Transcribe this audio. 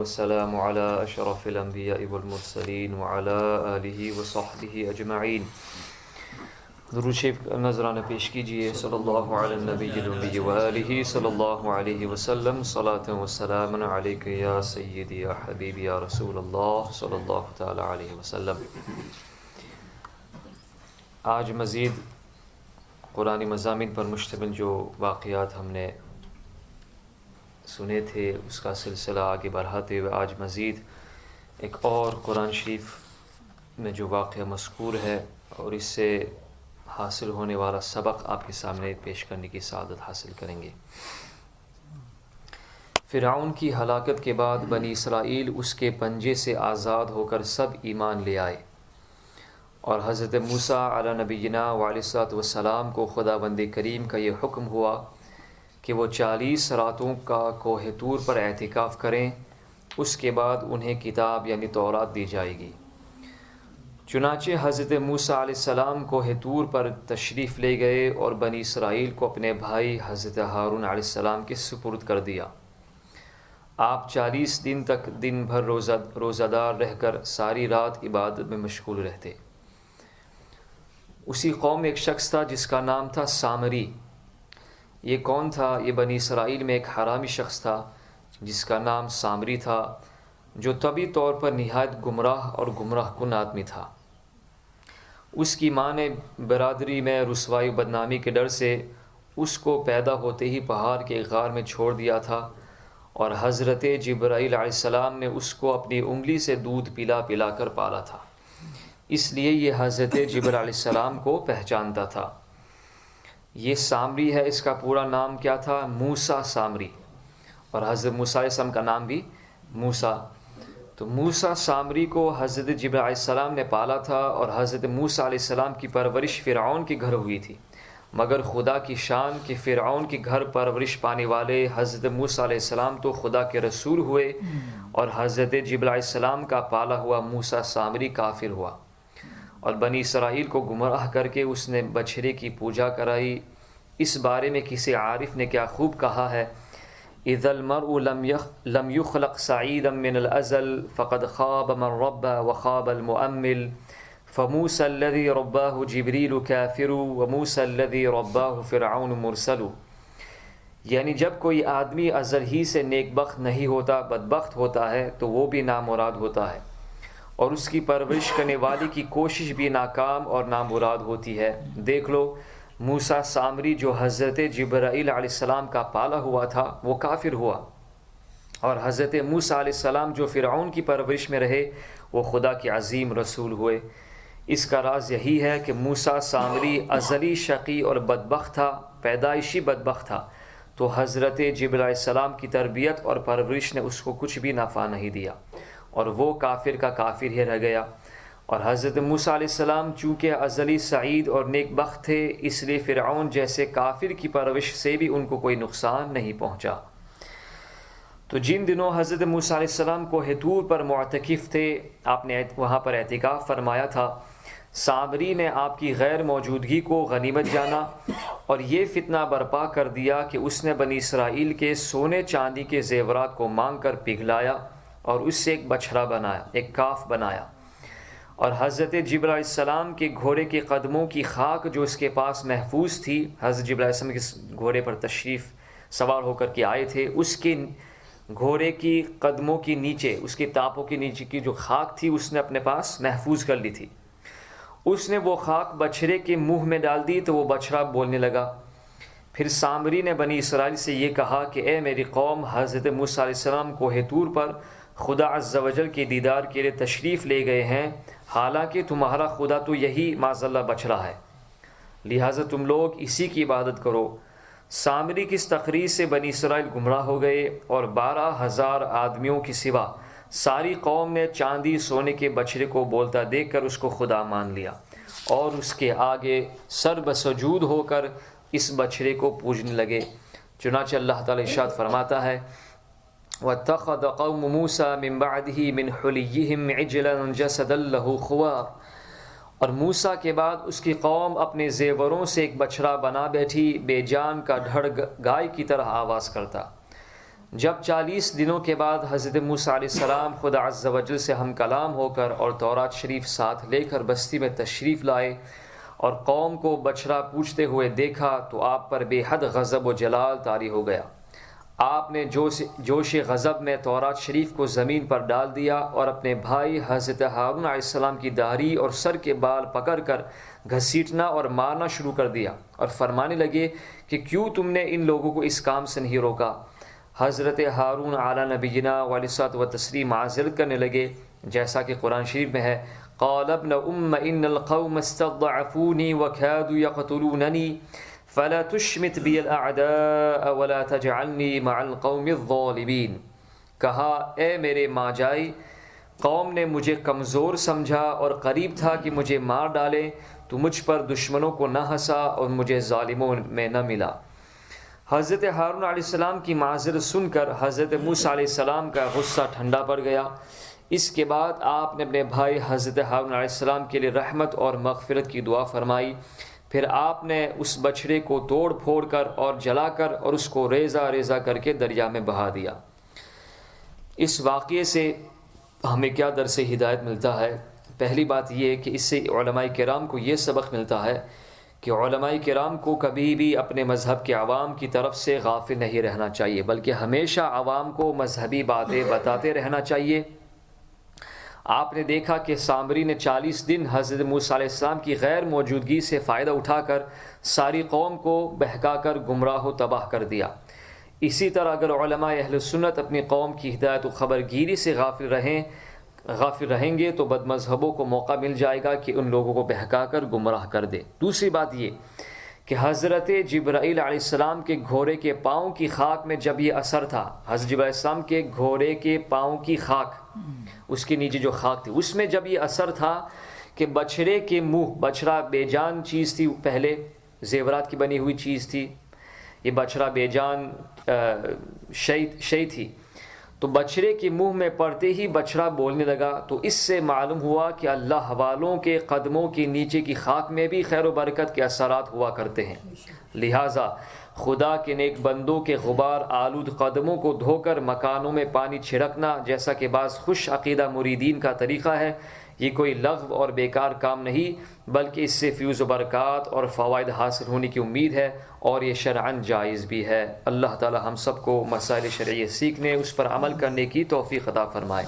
والسلام على أشرف الأنبياء والمرسلين وعلى آله وصحبه أجمعين. درود شریف نذرانہ پیش کیجیے. صلی اللہ علی النبی الأمی وآلہ صلی اللہ علیہ وسلم. صلاۃ و سلام علیک یا سیدی یا حبیبی یا رسول اللہ صلی اللہ تعالی علیہ وسلم. آج مزید قرآنی مضامین پر مشتمل جو واقعات ہم نے سنے تھے اس کا سلسلہ آگے بڑھاتے ہوئے آج مزید ایک اور قرآن شریف میں جو واقعہ مذکور ہے اور اس سے حاصل ہونے والا سبق آپ کے سامنے پیش کرنے کی سعادت حاصل کریں گے. فرعون کی ہلاکت کے بعد بنی اسرائیل اس کے پنجے سے آزاد ہو کر سب ایمان لے آئے اور حضرت موسیٰ علی نبینا وعلیہ الصلوۃ والسلام کو خداوند کریم کا یہ حکم ہوا کہ وہ 40 راتوں کا کوہ طور پر اعتکاف کریں. اس کے بعد انہیں کتاب یعنی تورات دی جائے گی. چنانچہ حضرت موسیٰ علیہ السلام کوہ طور پر تشریف لے گئے اور بنی اسرائیل کو اپنے بھائی حضرت ہارون علیہ السلام کے سپرد کر دیا. آپ 40 دن تک دن بھر روزہ دار رہ کر ساری رات عبادت میں مشغول رہتے. اسی قوم میں ایک شخص تھا جس کا نام تھا سامری. یہ کون تھا؟ یہ بنی اسرائیل میں ایک حرامی شخص تھا جس کا نام سامری تھا، جو طبعی طور پر نہایت گمراہ اور گمراہ کن آدمی تھا. اس کی ماں نے برادری میں رسوائی و بدنامی کے ڈر سے اس کو پیدا ہوتے ہی پہاڑ کے غار میں چھوڑ دیا تھا اور حضرت جبرائیل علیہ السلام نے اس کو اپنی انگلی سے دودھ پلا پلا کر پالا تھا. اس لیے یہ حضرت جبرائیل علیہ السلام کو پہچانتا تھا. یہ سامری ہے. اس کا پورا نام کیا تھا؟ موسیٰ سامری. اور حضرت موسیٰ علیہ السلام کا نام بھی موسیٰ. تو موسیٰ سامری کو حضرت جبرائیل علیہ السلام نے پالا تھا اور حضرت موسیٰ علیہ السلام کی پرورش فرعون کے گھر ہوئی تھی. مگر خدا کی شان کہ فرعون کے گھر پرورش پانے والے حضرت موسیٰ علیہ السلام تو خدا کے رسول ہوئے اور حضرت جبرائیل علیہ السلام کا پالا ہوا موسیٰ سامری کافر ہوا اور بنی اسرائیل کو گمراہ کر کے اس نے بچھڑے کی پوجا کرائی. اس بارے میں کسی عارف نے کیا خوب کہا ہے: اذا المرء لم يخلق سعيدا من الازل فقد خاب من ربى وخاب المؤمل فموسى الذي رباه جبريل كافر وموسى الذي رباه فرعون مرسل. یعنی جب کوئی آدمی ازل ہی سے نیک بخت نہیں ہوتا، بدبخت ہوتا ہے تو وہ بھی نامراد ہوتا ہے اور اس کی پرورش کرنے والی کی کوشش بھی ناکام اور نامراد ہوتی ہے. دیکھ لو، موسیٰ سامری جو حضرت جبرائیل علیہ السلام کا پالا ہوا تھا وہ کافر ہوا اور حضرت موسیٰ علیہ السلام جو فرعون کی پرورش میں رہے وہ خدا کے عظیم رسول ہوئے. اس کا راز یہی ہے کہ موسیٰ سامری ازلی شقی اور بدبخت تھا، پیدائشی بدبخت تھا، تو حضرت جبرائیل علیہ السلام کی تربیت اور پرورش نے اس کو کچھ بھی نفع نہیں دیا اور وہ کافر کا کافر ہی رہ گیا. اور حضرت موسیٰ علیہ السلام چونکہ ازلی سعید اور نیک بخت تھے، اس لیے فرعون جیسے کافر کی پرورش سے بھی ان کو کوئی نقصان نہیں پہنچا. تو جن دنوں حضرت موسیٰ علیہ السلام کوہ طور پر معتکف تھے، آپ نے وہاں پر اعتکاف فرمایا تھا، سامری نے آپ کی غیر موجودگی کو غنیمت جانا اور یہ فتنہ برپا کر دیا کہ اس نے بنی اسرائیل کے سونے چاندی کے زیورات کو مانگ کر پگھلایا اور اس سے ایک بچھڑا بنایا، ایک کاف بنایا. اور حضرت جبرائیل علیہ السلام کے گھوڑے کے قدموں کی خاک جو اس کے پاس محفوظ تھی، حضرت جبرائیل علیہ السلام کے گھوڑے پر تشریف سوار ہو کر کے آئے تھے، اس کے گھوڑے کی قدموں کے نیچے، اس کے ٹانپوں کے نیچے کی جو خاک تھی اس نے اپنے پاس محفوظ کر لی تھی. اس نے وہ خاک بچھڑے کے منہ میں ڈال دی تو وہ بچھڑا بولنے لگا. پھر سامری نے بنی اسرائیل سے یہ کہا کہ اے میری قوم، حضرت موسیٰ علیہ السلام کوہ طور پر خدا عز و جل کے دیدار کے لیے تشریف لے گئے ہیں، حالانکہ تمہارا خدا تو یہی معاذ اللہ بچھڑا ہے، لہٰذا تم لوگ اسی کی عبادت کرو. سامری کی اس تقریر سے بنی اسرائیل گمراہ ہو گئے اور 12,000 آدمیوں کی سوا ساری قوم نے چاندی سونے کے بچھڑے کو بولتا دیکھ کر اس کو خدا مان لیا اور اس کے آگے سر بسجود ہو کر اس بچھڑے کو پوجنے لگے. چنانچہ اللہ تعالی ارشاد فرماتا ہے: وَاتَّخَذَ قَوْمُ مُوسَىٰ مِن بَعْدِهِ مِنْ حُلِيِّهِمْ عِجْلًا جَسَدًا لَهُ خُوَارٌ. اور موسیٰ کے بعد اس کی قوم اپنے زیوروں سے ایک بچھڑا بنا بیٹھی، بے جان کا ڈھڑ گائے کی طرح آواز کرتا. جب 40 دنوں کے بعد حضرت موسیٰ علیہ السلام خدا عز و جل سے ہم کلام ہو کر اور تورات شریف ساتھ لے کر بستی میں تشریف لائے اور قوم کو بچھڑا پوجتے ہوئے دیکھا تو آپ پر بے حد غضب و جلال طاری ہو گیا۔ آپ نے جوش غضب میں تورات شریف کو زمین پر ڈال دیا اور اپنے بھائی حضرت ہارون علیہ السلام کی داڑھی اور سر کے بال پکڑ کر گھسیٹنا اور مارنا شروع کر دیا اور فرمانے لگے کہ کیوں تم نے ان لوگوں کو اس کام سے نہیں روکا؟ حضرت ہارون علی نبینا علیہ الصلوۃ والتسلیم معذرت کرنے لگے، جیسا کہ قرآن شریف میں ہے قال ابن ام ان القوم استضعفوني وكادوا يقتلونني فلا تشمت بي الاعداء ولا تجعلني مع القوم الظالمين۔ کہا اے میرے ماجائی، قوم نے مجھے کمزور سمجھا اور قریب تھا کہ مجھے مار ڈالے، تو مجھ پر دشمنوں کو نہ ہنسا اور مجھے ظالموں میں نہ ملا۔ حضرت ہارون علیہ السلام کی معذرت سن کر حضرت موسیٰ علیہ السلام کا غصہ ٹھنڈا پڑ گیا۔ اس کے بعد آپ نے اپنے بھائی حضرت ہارون علیہ السلام کے لیے رحمت اور مغفرت کی دعا فرمائی۔ پھر آپ نے اس بچھڑے کو توڑ پھوڑ کر اور جلا کر اور اس کو ریزہ ریزہ کر کے دریا میں بہا دیا۔ اس واقعے سے ہمیں کیا درس ہدایت ملتا ہے؟ پہلی بات یہ کہ اس سے علماء کرام کو یہ سبق ملتا ہے کہ علماء کرام کو کبھی بھی اپنے مذہب کے عوام کی طرف سے غافل نہیں رہنا چاہیے، بلکہ ہمیشہ عوام کو مذہبی باتیں بتاتے رہنا چاہیے۔ آپ نے دیکھا کہ سامری نے 40 دن حضرت موسیٰ علیہ السلام کی غیر موجودگی سے فائدہ اٹھا کر ساری قوم کو بہکا کر گمراہ و تباہ کر دیا۔ اسی طرح اگر علماء اہل سنت اپنی قوم کی ہدایت و خبر گیری سے غافل رہیں گے تو بد مذہبوں کو موقع مل جائے گا کہ ان لوگوں کو بہکا کر گمراہ کر دے۔ دوسری بات یہ کہ حضرت جبرائیل علیہ السلام کے گھوڑے کے پاؤں کی خاک میں جب یہ اثر تھا، حضرت جبرائیل علیہ السلام کے گھوڑے کے پاؤں کی خاک، اس کے نیچے جو خاک تھی، اس میں جب یہ اثر تھا کہ بچھڑے کے منہ، بچھڑا بے جان چیز تھی، پہلے زیورات کی بنی ہوئی چیز تھی، یہ بچھڑا بے جان شے تھی، تو بچھڑے کے منہ میں پڑتے ہی بچھڑا بولنے لگا، تو اس سے معلوم ہوا کہ اللہ والوں کے قدموں کے نیچے کی خاک میں بھی خیر و برکت کے اثرات ہوا کرتے ہیں۔ لہٰذا خدا کے نیک بندوں کے غبار آلود قدموں کو دھو کر مکانوں میں پانی چھڑکنا، جیسا کہ بعض خوش عقیدہ مریدین کا طریقہ ہے، یہ کوئی لغو اور بیکار کام نہیں، بلکہ اس سے فیوز و برکات اور فوائد حاصل ہونے کی امید ہے، اور یہ شرعاً جائز بھی ہے۔ اللہ تعالی ہم سب کو مسائل شرعیہ سیکھنے، اس پر عمل کرنے کی توفیق عطا فرمائے۔